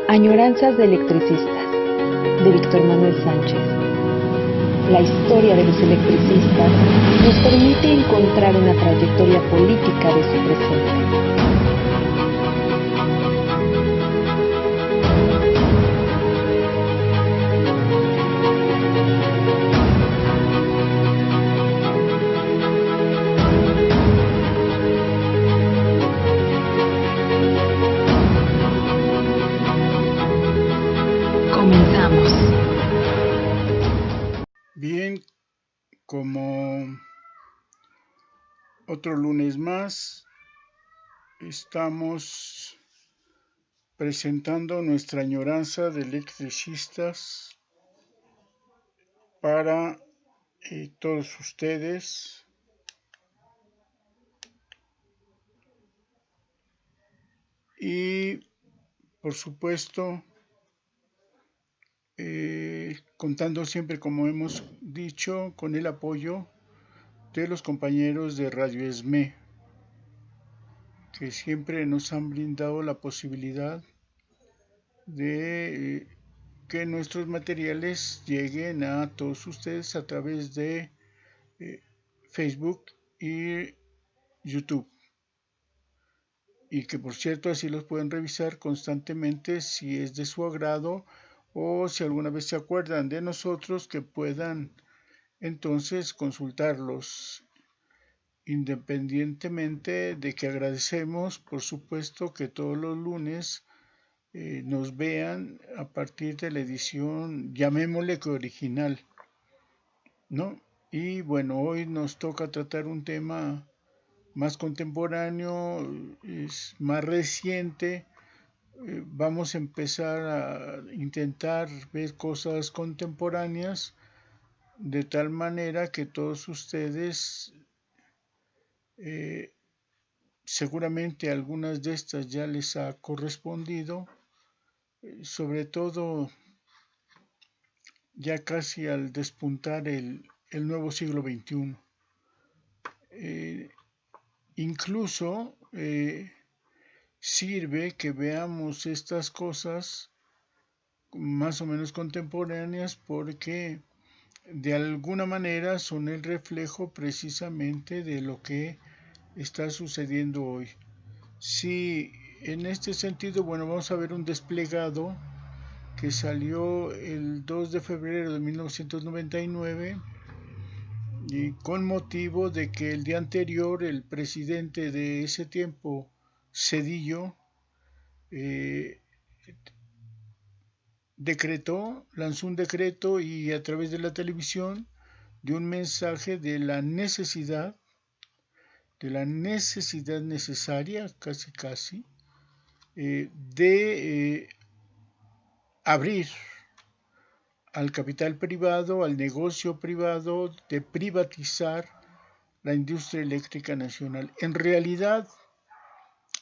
Añoranzas de electricistas, de Víctor Manuel Sánchez. La historia de los electricistas nos permite encontrar una trayectoria política de su presente. Comenzamos. Bien, como otro lunes más, estamos presentando nuestra añoranza de electricistas para todos ustedes. Y, por supuesto, contando siempre, como hemos dicho, con el apoyo de los compañeros de Radio ESME, que siempre nos han brindado la posibilidad de que nuestros materiales lleguen a todos ustedes a través de Facebook y YouTube. Y que por cierto así los pueden revisar constantemente si es de su agrado o si alguna vez se acuerdan de nosotros, que puedan entonces consultarlos, independientemente de que agradecemos por supuesto que todos los lunes nos vean a partir de la edición, llamémosle que original, ¿no? Y bueno, hoy nos toca tratar un tema más contemporáneo, es más reciente. Vamos a empezar a intentar ver cosas contemporáneas de tal manera que todos ustedes, seguramente algunas de estas ya les ha correspondido, sobre todo ya casi al despuntar el nuevo siglo XXI. Incluso sirve que veamos estas cosas más o menos contemporáneas porque de alguna manera son el reflejo precisamente de lo que está sucediendo hoy. Sí, en este sentido, bueno, vamos a ver un desplegado que salió el 2 de febrero de 1999 y con motivo de que el día anterior el presidente de ese tiempo, Zedillo, lanzó un decreto y a través de la televisión dio un mensaje de la necesidad necesaria, casi, de abrir al capital privado, al negocio privado, de privatizar la industria eléctrica nacional. En realidad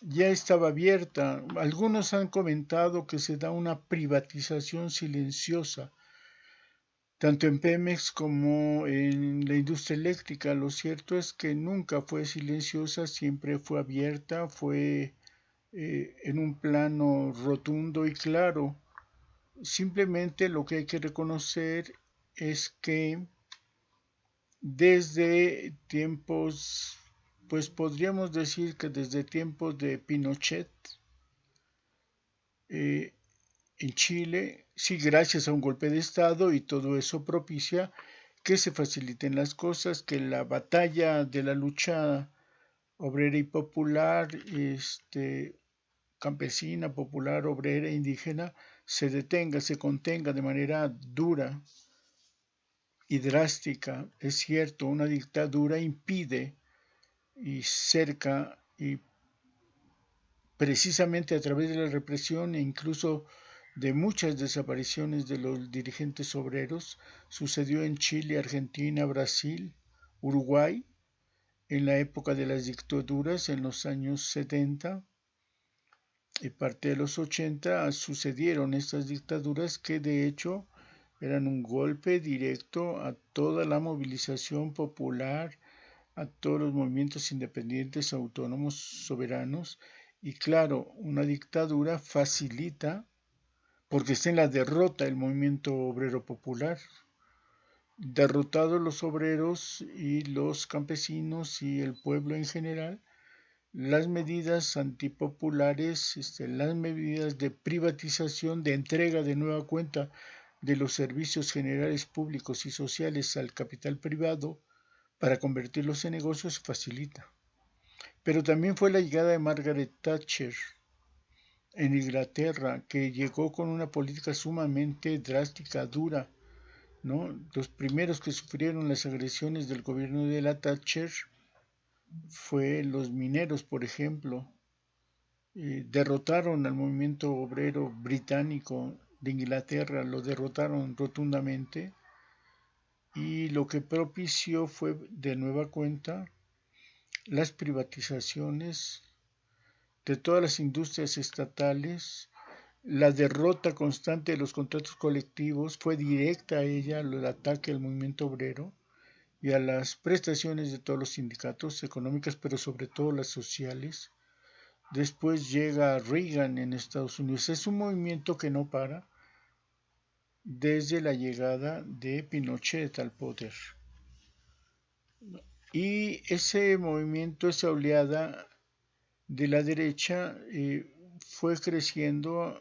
ya estaba abierta. Algunos han comentado que se da una privatización silenciosa, tanto en Pemex como en la industria eléctrica. Lo cierto es que nunca fue silenciosa, siempre fue abierta, fue en un plano rotundo y claro. Simplemente lo que hay que reconocer es que desde tiempos, pues podríamos decir que desde tiempos de Pinochet, eh, en Chile, sí, gracias a un golpe de Estado, y todo eso propicia que se faciliten las cosas, que la batalla de la lucha obrera y popular, campesina, popular, obrera, indígena, se detenga, se contenga de manera dura y drástica. Es cierto, una dictadura impide y cerca y precisamente a través de la represión e incluso de muchas desapariciones de los dirigentes obreros, sucedió en Chile, Argentina, Brasil, Uruguay, en la época de las dictaduras, en los años 70 y parte de los 80, sucedieron estas dictaduras que de hecho eran un golpe directo a toda la movilización popular, a todos los movimientos independientes, autónomos, soberanos, Y claro, una dictadura facilita, porque está en la derrota del movimiento obrero popular. Derrotados los obreros y los campesinos y el pueblo en general, las medidas antipopulares, las medidas de privatización, de entrega de nueva cuenta de los servicios generales públicos y sociales al capital privado para convertirlos en negocios facilita. Pero también fue la llegada de Margaret Thatcher en Inglaterra, que llegó con una política sumamente drástica, dura, ¿no? Los primeros que sufrieron las agresiones del gobierno de la Thatcher fue los mineros, por ejemplo. Derrotaron al movimiento obrero británico de Inglaterra, lo derrotaron rotundamente, y lo que propició fue de nueva cuenta las privatizaciones de todas las industrias estatales. La derrota constante de los contratos colectivos fue directa a ella, el ataque al movimiento obrero y a las prestaciones de todos los sindicatos económicas, pero sobre todo las sociales. Después llega Reagan en Estados Unidos. Es un movimiento que no para desde la llegada de Pinochet al poder. Y ese movimiento, esa oleada de la derecha fue creciendo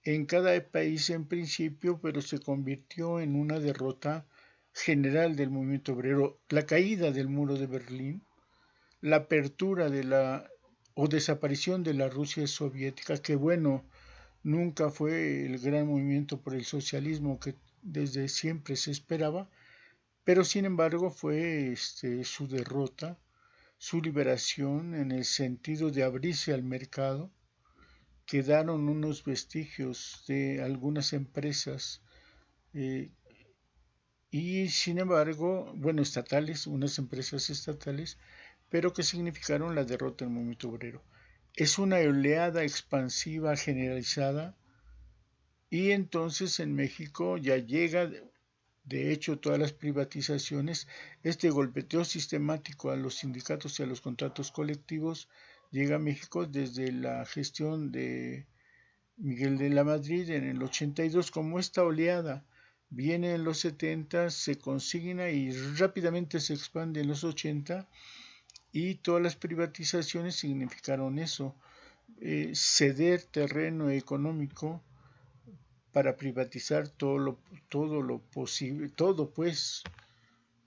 en cada país en principio, pero se convirtió en una derrota general del movimiento obrero. La caída del muro de Berlín, la apertura de la o desaparición de la Rusia soviética, que bueno, nunca fue el gran movimiento por el socialismo que desde siempre se esperaba, pero sin embargo fue su derrota, su liberación en el sentido de abrirse al mercado. Quedaron unos vestigios de algunas empresas y sin embargo, bueno, estatales, unas empresas estatales, pero que significaron la derrota del movimiento obrero. Es una oleada expansiva generalizada y entonces en México ya llega, de hecho, todas las privatizaciones, este golpeteo sistemático a los sindicatos y a los contratos colectivos llega a México desde la gestión de Miguel de la Madrid en el 82, como esta oleada viene en los 70, se consigna y rápidamente se expande en los 80, y todas las privatizaciones significaron eso, ceder terreno económico para privatizar todo lo posible, todo pues,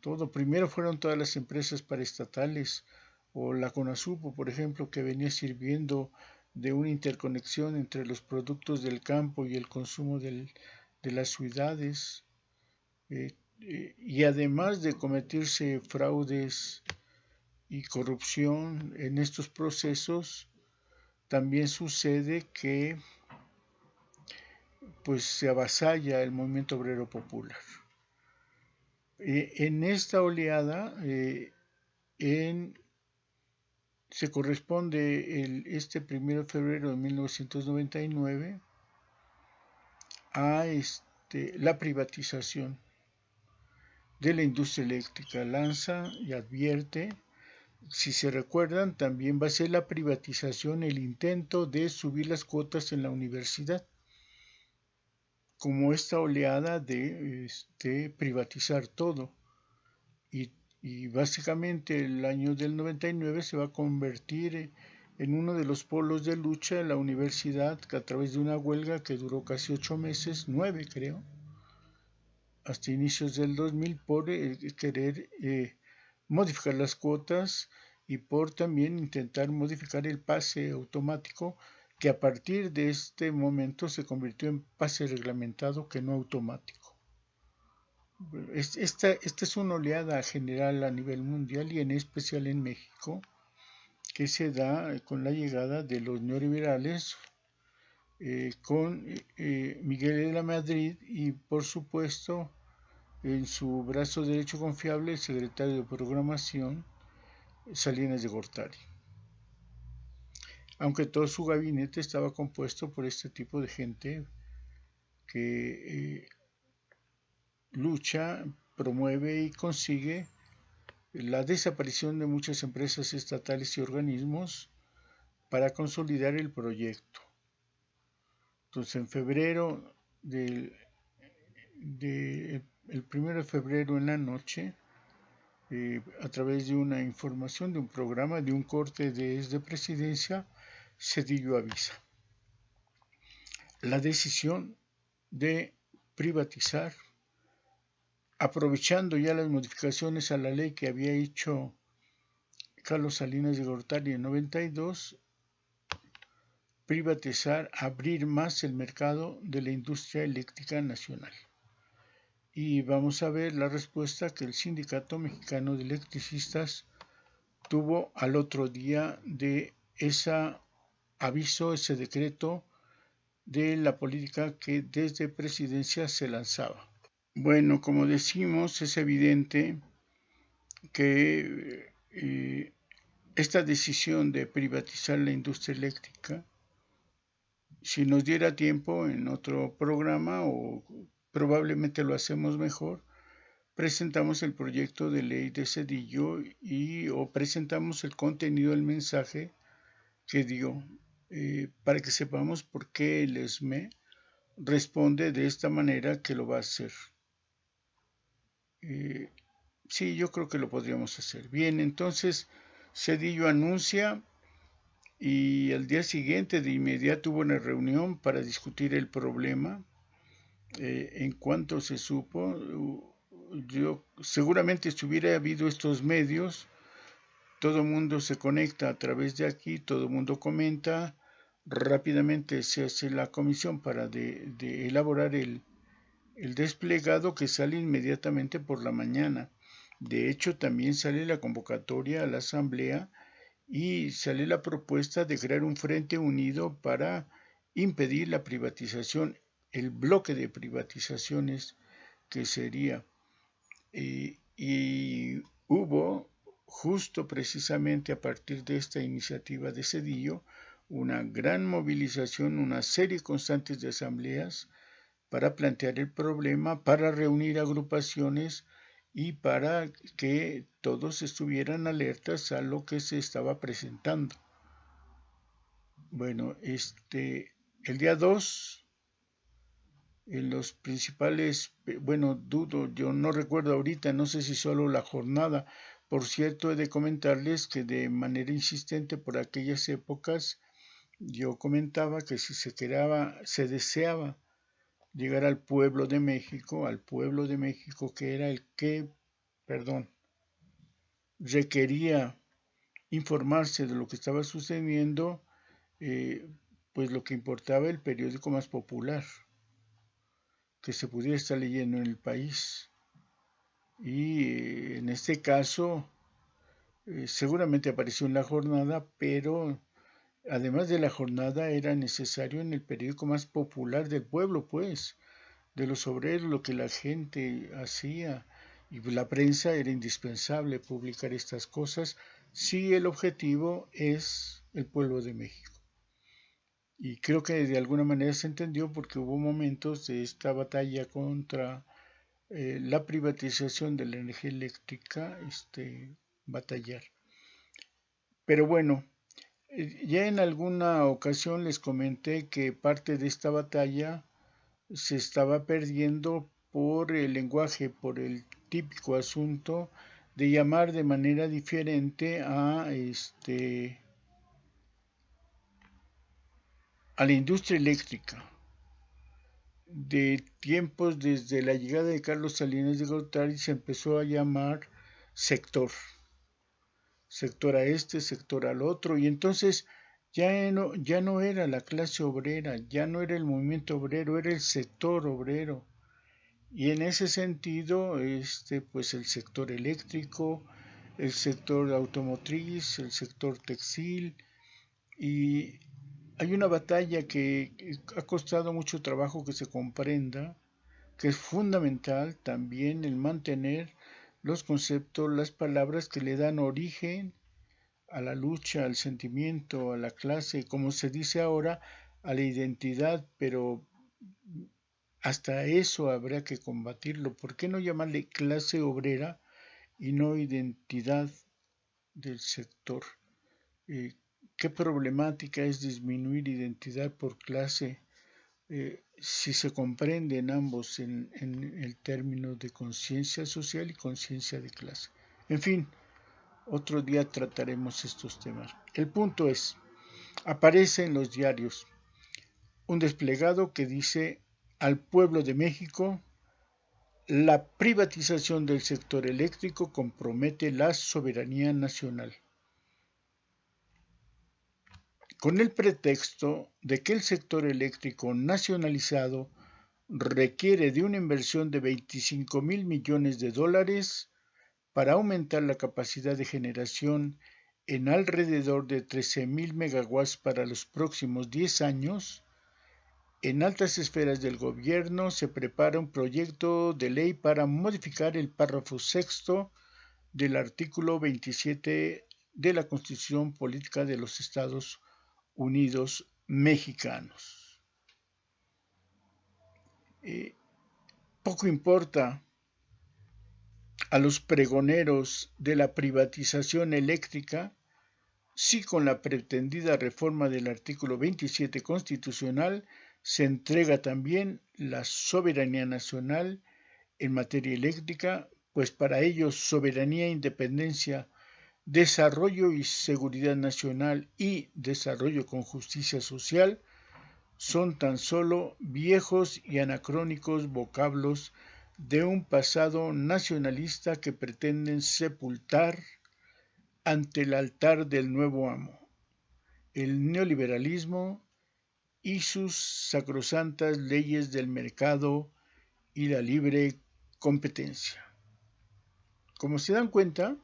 todo. Primero fueron todas las empresas paraestatales, o la CONASUPO, por ejemplo, que venía sirviendo de una interconexión entre los productos del campo y el consumo de las ciudades, y además de cometerse fraudes y corrupción en estos procesos, también sucede que pues se avasalla el movimiento obrero popular. En esta oleada se corresponde este 1 de febrero de 1999 a la privatización de la industria eléctrica. Lanza y advierte, si se recuerdan, también va a ser la privatización el intento de subir las cuotas en la universidad, como esta oleada de privatizar todo. Y básicamente el año del 99 se va a convertir en uno de los polos de lucha de la universidad, que a través de una huelga que duró casi 8 meses, 9 creo, hasta inicios del 2000, por querer modificar las cuotas y por también intentar modificar el pase automático, que a partir de este momento se convirtió en pase reglamentado, que no automático. Esta es una oleada general a nivel mundial y en especial en México, que se da con la llegada de los neoliberales, con Miguel de la Madrid y por supuesto en su brazo derecho confiable el secretario de Programación, Salinas de Gortari. Aunque todo su gabinete estaba compuesto por este tipo de gente que lucha, promueve y consigue la desaparición de muchas empresas estatales y organismos, para consolidar el proyecto. Entonces, en febrero el 1 de febrero en la noche, a través de una información, de un programa, de un corte desde Presidencia, Zedillo avisa la decisión de privatizar, aprovechando ya las modificaciones a la ley que había hecho Carlos Salinas de Gortari en 92, privatizar, abrir más el mercado de la industria eléctrica nacional. Y vamos a ver la respuesta que el Sindicato Mexicano de Electricistas tuvo al otro día de ese aviso, ese decreto de la política que desde Presidencia se lanzaba. Bueno, como decimos, es evidente que esta decisión de privatizar la industria eléctrica, si nos diera tiempo en otro programa, o probablemente lo hacemos mejor, presentamos el proyecto de ley de Zedillo o presentamos el contenido del mensaje que dio, para que sepamos por qué el ESME responde de esta manera que lo va a hacer. Sí, yo creo que lo podríamos hacer. Bien, entonces Zedillo anuncia y al día siguiente de inmediato hubo una reunión para discutir el problema. En cuanto se supo, seguramente si hubiera habido estos medios, todo el mundo se conecta a través de aquí, todo el mundo comenta, rápidamente se hace la comisión para de elaborar el desplegado que sale inmediatamente por la mañana. De hecho, también sale la convocatoria a la asamblea y sale la propuesta de crear un frente unido para impedir la privatización, el bloque de privatizaciones que sería. Y hubo, justo precisamente a partir de esta iniciativa de Zedillo, una gran movilización, una serie constante de asambleas para plantear el problema, para reunir agrupaciones y para que todos estuvieran alertas a lo que se estaba presentando. Bueno, el día 2, en los principales, bueno, dudo, yo no recuerdo ahorita, no sé si solo la jornada. Por cierto, he de comentarles que de manera insistente por aquellas épocas, yo comentaba que si se deseaba llegar al pueblo de México que era el que, requería informarse de lo que estaba sucediendo, pues lo que importaba el periódico más popular que se pudiera estar leyendo en el país. Y en este caso, seguramente apareció en la jornada, pero además de la jornada era necesario en el periódico más popular del pueblo, pues, de los obreros, lo que la gente hacía. Y la prensa era indispensable publicar estas cosas si el objetivo es el pueblo de México. Y creo que de alguna manera se entendió porque hubo momentos de esta batalla contra la privatización de la energía eléctrica, batallar. Pero bueno, ya en alguna ocasión les comenté que parte de esta batalla se estaba perdiendo por el lenguaje, por el típico asunto de llamar de manera diferente a la industria eléctrica. De tiempos desde la llegada de Carlos Salinas de Gortari se empezó a llamar sector a sector al otro, y entonces ya no era la clase obrera, ya no era el movimiento obrero, era el sector obrero. Y en ese sentido, pues el sector eléctrico, el sector automotriz, el sector textil, y hay una batalla que ha costado mucho trabajo que se comprenda, que es fundamental también el mantener los conceptos, las palabras que le dan origen a la lucha, al sentimiento, a la clase, como se dice ahora, a la identidad, pero hasta eso habrá que combatirlo. ¿Por qué no llamarle clase obrera y no identidad del sector? qué problemática es disminuir identidad por clase si se comprenden ambos en el término de conciencia social y conciencia de clase. En fin, otro día trataremos estos temas. El punto es, aparece en los diarios un desplegado que dice al pueblo de México: la privatización del sector eléctrico compromete la soberanía nacional, con el pretexto de que el sector eléctrico nacionalizado requiere de una inversión de 25,000 millones de dólares para aumentar la capacidad de generación en alrededor de 13,000 megawatts para los próximos 10 años. En altas esferas del gobierno se prepara un proyecto de ley para modificar el párrafo sexto del artículo 27 de la Constitución Política de los Estados Unidos Mexicanos. Poco importa a los pregoneros de la privatización eléctrica si con la pretendida reforma del artículo 27 constitucional se entrega también la soberanía nacional en materia eléctrica, pues para ellos soberanía, independencia, desarrollo y seguridad nacional y desarrollo con justicia social son tan solo viejos y anacrónicos vocablos de un pasado nacionalista que pretenden sepultar ante el altar del nuevo amo, el neoliberalismo y sus sacrosantas leyes del mercado y la libre competencia. Como se dan cuenta,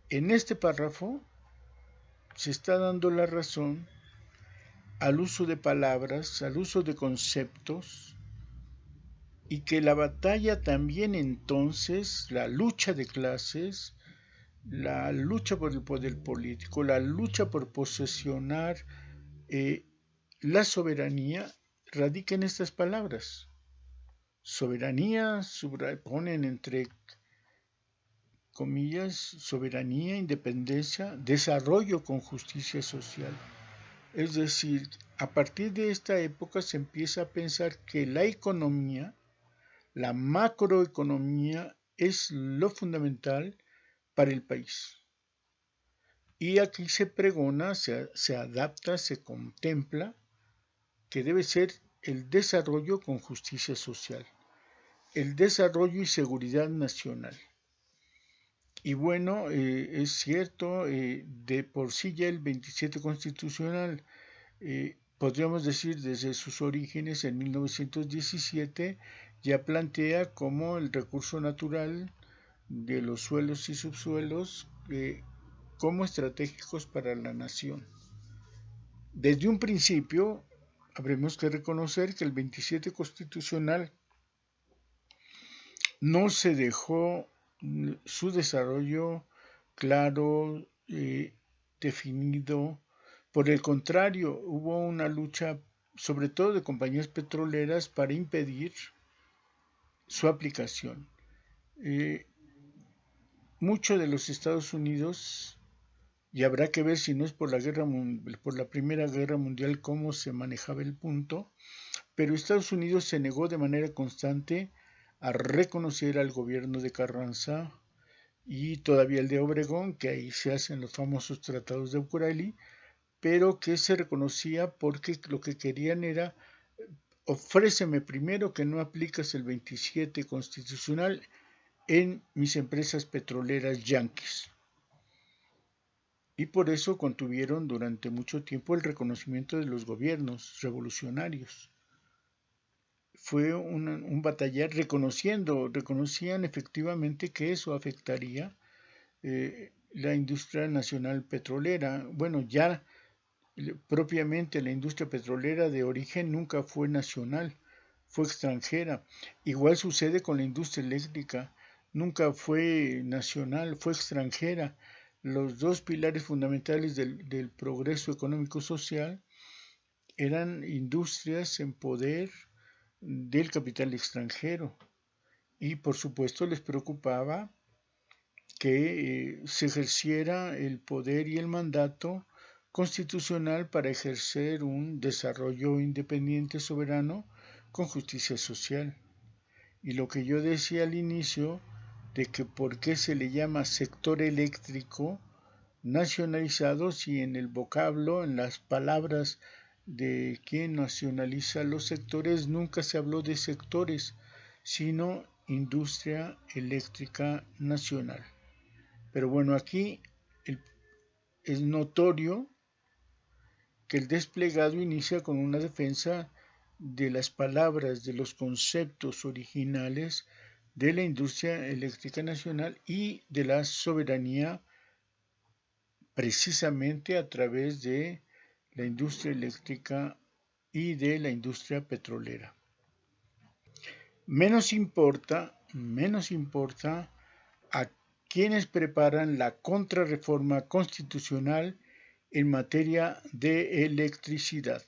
en este párrafo se está dando la razón al uso de palabras, al uso de conceptos, y que la batalla también entonces, la lucha de clases, la lucha por el poder político, la lucha por posesionar la soberanía, radica en estas palabras. Soberanía, ponen entre comillas, soberanía, independencia, desarrollo con justicia social. Es decir, a partir de esta época se empieza a pensar que la economía, la macroeconomía, es lo fundamental para el país. Y aquí se pregona, se adapta, se contempla que debe ser el desarrollo con justicia social, el desarrollo y seguridad nacional. Y bueno, es cierto, de por sí ya el 27 constitucional, podríamos decir desde sus orígenes en 1917, ya plantea como el recurso natural de los suelos y subsuelos como estratégicos para la nación. Desde un principio, habremos que reconocer que el 27 constitucional no se dejó su desarrollo claro, definido. Por el contrario, hubo una lucha, sobre todo de compañías petroleras, para impedir su aplicación. Mucho de los Estados Unidos, y habrá que ver si no es por la Primera Guerra Mundial cómo se manejaba el punto, pero Estados Unidos se negó de manera constante a reconocer al gobierno de Carranza y todavía el de Obregón, que ahí se hacen los famosos tratados de Ucayali, pero que se reconocía porque lo que querían era: ofréceme primero que no aplicas el 27 constitucional en mis empresas petroleras yanquis. Y por eso contuvieron durante mucho tiempo el reconocimiento de los gobiernos revolucionarios. Fue un batallar reconocían efectivamente que eso afectaría la industria nacional petrolera. Bueno, ya propiamente la industria petrolera de origen nunca fue nacional, fue extranjera. Igual sucede con la industria eléctrica, nunca fue nacional, fue extranjera. Los dos pilares fundamentales del progreso económico-social eran industrias en poder del capital extranjero, y por supuesto les preocupaba que se ejerciera el poder y el mandato constitucional para ejercer un desarrollo independiente soberano con justicia social. Y lo que yo decía al inicio de que por qué se le llama sector eléctrico nacionalizado si en el vocablo, en las palabras de quien nacionaliza los sectores, nunca se habló de sectores, sino industria eléctrica nacional. Pero bueno, aquí es notorio que el desplegado inicia con una defensa de las palabras, de los conceptos originales de la industria eléctrica nacional y de la soberanía precisamente a través de la industria eléctrica y de la industria petrolera. Menos importa a quienes preparan la contrarreforma constitucional en materia de electricidad.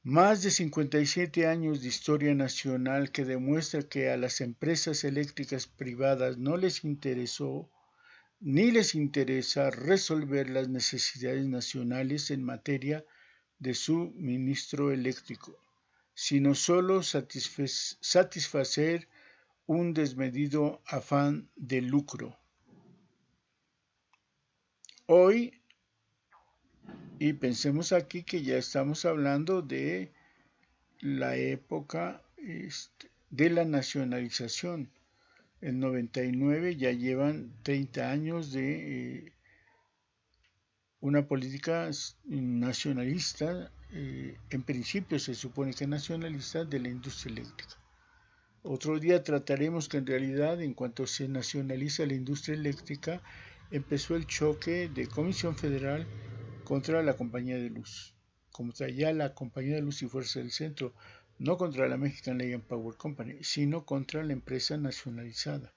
Más de 57 años de historia nacional que demuestra que a las empresas eléctricas privadas no les interesó ni les interesa resolver las necesidades nacionales en materia de suministro eléctrico, sino solo satisfacer un desmedido afán de lucro. Hoy, y pensemos aquí que ya estamos hablando de la época de la nacionalización. En 99 ya llevan 30 años de una política nacionalista, en principio se supone que nacionalista, de la industria eléctrica. Otro día trataremos que en realidad, en cuanto se nacionaliza la industria eléctrica, empezó el choque de Comisión Federal contra la Compañía de Luz, contra ya la Compañía de Luz y Fuerza del Centro, no contra la Mexican Light and Power Company, sino contra la empresa nacionalizada.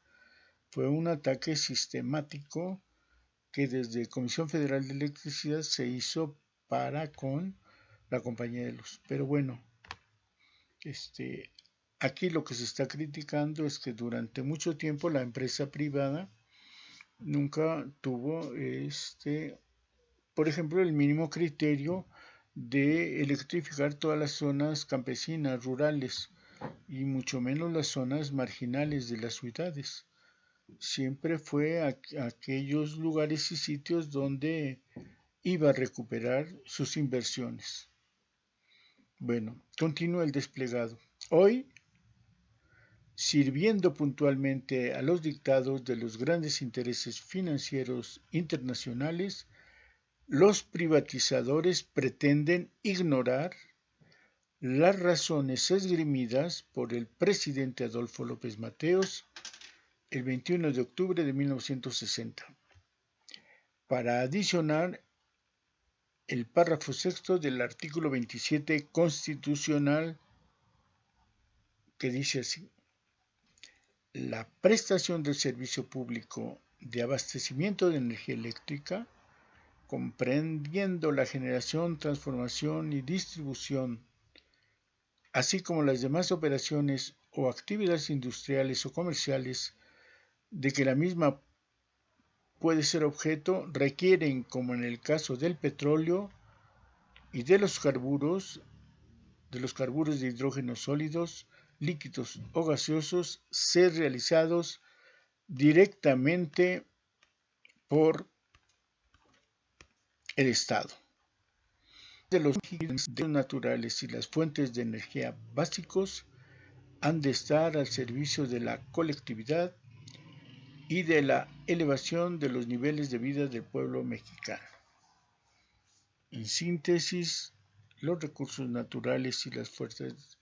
Fue un ataque sistemático que desde Comisión Federal de Electricidad se hizo para con la Compañía de Luz. Pero bueno, aquí lo que se está criticando es que durante mucho tiempo la empresa privada nunca tuvo, por ejemplo, el mínimo criterio de electrificar todas las zonas campesinas, rurales, y mucho menos las zonas marginales de las ciudades. Siempre fue aquellos lugares y sitios donde iba a recuperar sus inversiones. Bueno, continúa el desplegado. Hoy, sirviendo puntualmente a los dictados de los grandes intereses financieros internacionales, los privatizadores pretenden ignorar las razones esgrimidas por el presidente Adolfo López Mateos el 21 de octubre de 1960, para adicionar el párrafo sexto del artículo 27 constitucional que dice así: la prestación del servicio público de abastecimiento de energía eléctrica, comprendiendo la generación, transformación y distribución, así como las demás operaciones o actividades industriales o comerciales de que la misma puede ser objeto, requieren, como en el caso del petróleo y de los carburos de hidrógeno sólidos, líquidos o gaseosos, ser realizados directamente por el Estado. De los recursos naturales y las fuentes de energía básicos han de estar al servicio de la colectividad y de la elevación de los niveles de vida del pueblo mexicano. En síntesis, los recursos naturales y las fuerzas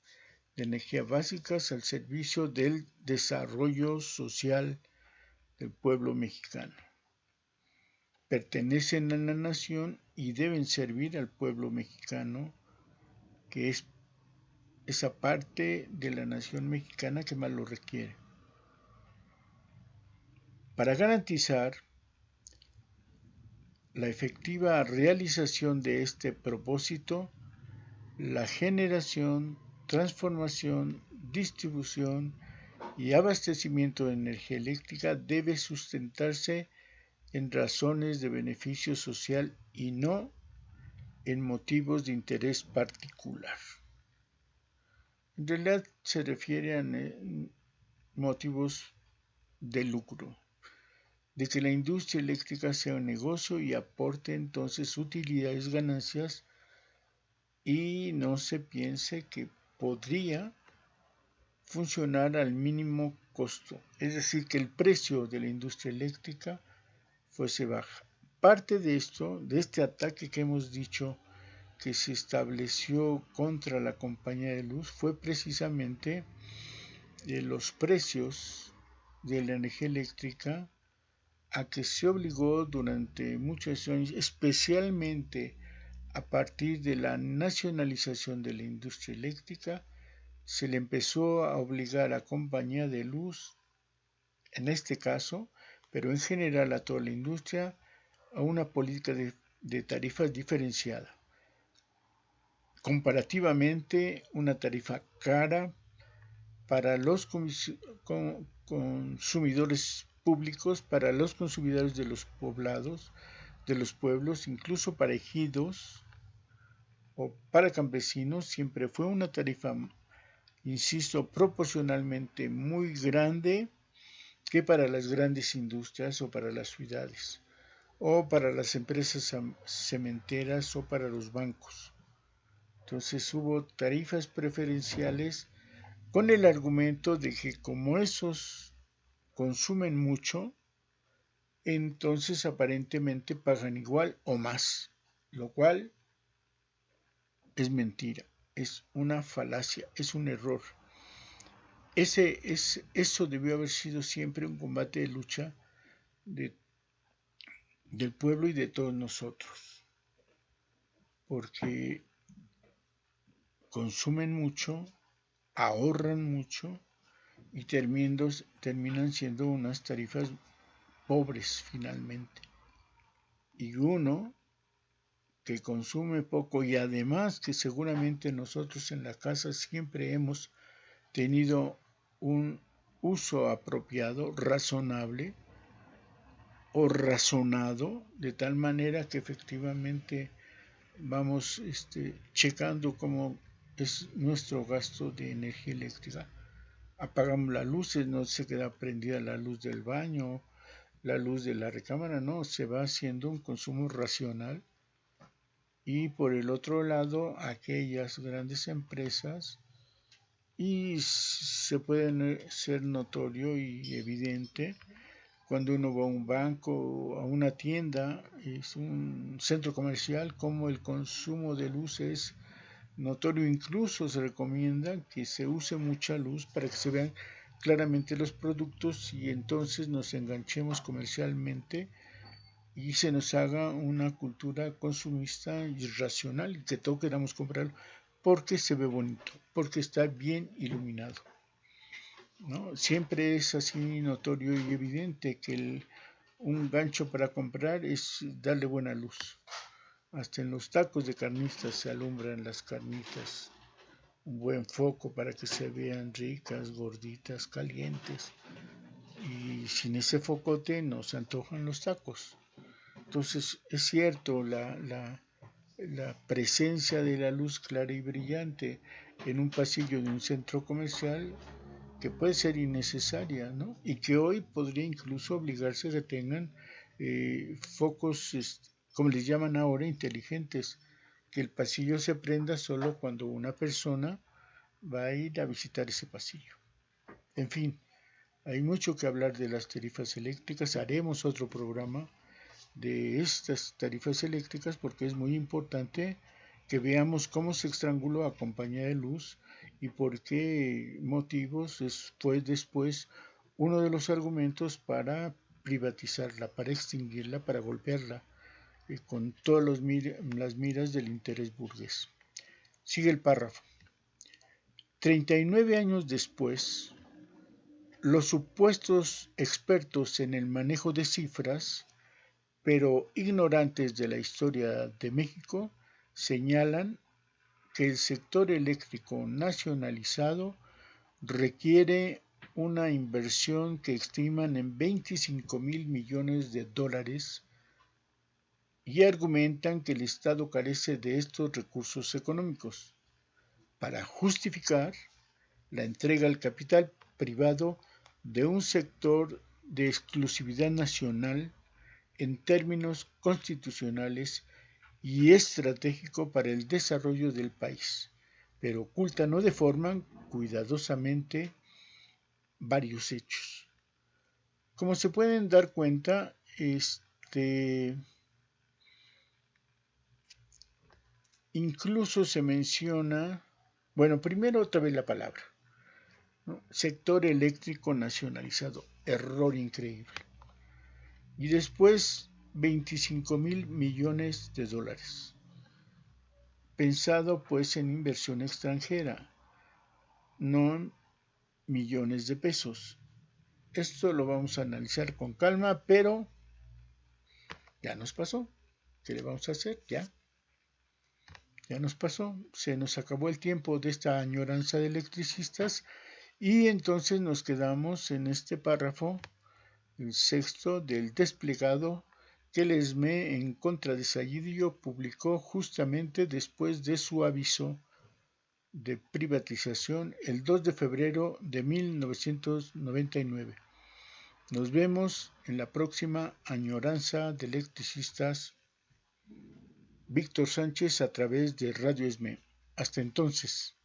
de energía básicas al servicio del desarrollo social del pueblo mexicano. Pertenecen a la nación y deben servir al pueblo mexicano, que es esa parte de la nación mexicana que más lo requiere. Para garantizar la efectiva realización de este propósito, la generación, transformación, distribución y abastecimiento de energía eléctrica debe sustentarse en razones de beneficio social y no en motivos de interés particular. En realidad se refiere a motivos de lucro, de que la industria eléctrica sea un negocio y aporte entonces utilidades, ganancias, y no se piense que podría funcionar al mínimo costo, es decir, que el precio de la industria eléctrica fuese baja. Parte de esto, de este ataque que hemos dicho que se estableció contra la compañía de luz, fue precisamente de los precios de la energía eléctrica a que se obligó durante muchos años, especialmente a partir de la nacionalización de la industria eléctrica, se le empezó a obligar a compañía de luz, en este caso, pero en general a toda la industria, a una política de tarifas diferenciada. Comparativamente, una tarifa cara para los consumidores públicos, para los consumidores de los poblados, de los pueblos, incluso para ejidos o para campesinos, siempre fue una tarifa, insisto, proporcionalmente muy grande que para las grandes industrias o para las ciudades, o para las empresas cementeras o para los bancos. Entonces hubo tarifas preferenciales con el argumento de que como esos consumen mucho, entonces aparentemente pagan igual o más, lo cual es mentira, es una falacia, es un error. Eso debió haber sido siempre un combate de lucha del pueblo y de todos nosotros, porque consumen mucho, ahorran mucho y terminan siendo unas tarifas pobres finalmente. Y uno que consume poco y además que seguramente nosotros en la casa siempre hemos tenido un uso apropiado, razonable o razonado, de tal manera que efectivamente vamos checando cómo es nuestro gasto de energía eléctrica. Apagamos las luces, no se queda prendida la luz del baño, la luz de la recámara, no, se va haciendo un consumo racional. Y por el otro lado, aquellas grandes empresas, y se puede ser notorio y evidente cuando uno va a un banco o a una tienda, es un centro comercial, como el consumo de luz es notorio. Incluso se recomienda que se use mucha luz para que se vean claramente los productos y entonces nos enganchemos comercialmente y se nos haga una cultura consumista y racional y que todo queramos comprarlo porque se ve bonito, porque está bien iluminado, ¿no? Siempre es así notorio y evidente que un gancho para comprar es darle buena luz. Hasta en los tacos de carnitas se alumbran las carnitas, un buen foco para que se vean ricas, gorditas, calientes. Y sin ese focote no se antojan los tacos. Entonces es cierto, la presencia de la luz clara y brillante en un pasillo de un centro comercial que puede ser innecesaria, ¿no? Y que hoy podría incluso obligarse a que tengan focos, como les llaman ahora, inteligentes, que el pasillo se prenda solo cuando una persona va a ir a visitar ese pasillo. En fin, hay mucho que hablar de las tarifas eléctricas. Haremos otro programa de estas tarifas eléctricas porque es muy importante que veamos cómo se estranguló a compañía de luz y por qué motivos fue después uno de los argumentos para privatizarla, para extinguirla, para golpearla con todas las miras del interés burgués. Sigue el párrafo. 39 años después, los supuestos expertos en el manejo de cifras, pero ignorantes de la historia de México, señalan que el sector eléctrico nacionalizado requiere una inversión que estiman en 25,000 millones de dólares y argumentan que el Estado carece de estos recursos económicos para justificar la entrega al capital privado de un sector de exclusividad nacional en términos constitucionales y estratégico para el desarrollo del país, pero ocultan o deforman cuidadosamente varios hechos. Como se pueden dar cuenta, incluso se menciona, bueno, primero otra vez la palabra, ¿no? Sector eléctrico nacionalizado, error increíble. Y después 25,000 millones de dólares, pensado pues en inversión extranjera, no en millones de pesos. Esto lo vamos a analizar con calma, pero ya nos pasó. ¿Qué le vamos a hacer? Ya nos pasó. Se nos acabó el tiempo de esta añoranza de electricistas y entonces nos quedamos en este párrafo, el sexto del desplegado que el ESME en contra de Zayidillo publicó justamente después de su aviso de privatización el 2 de febrero de 1999. Nos vemos en la próxima añoranza de electricistas. Víctor Sánchez a través de Radio ESME. Hasta entonces.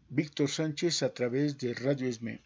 Víctor Sánchez a través de Radio ESME.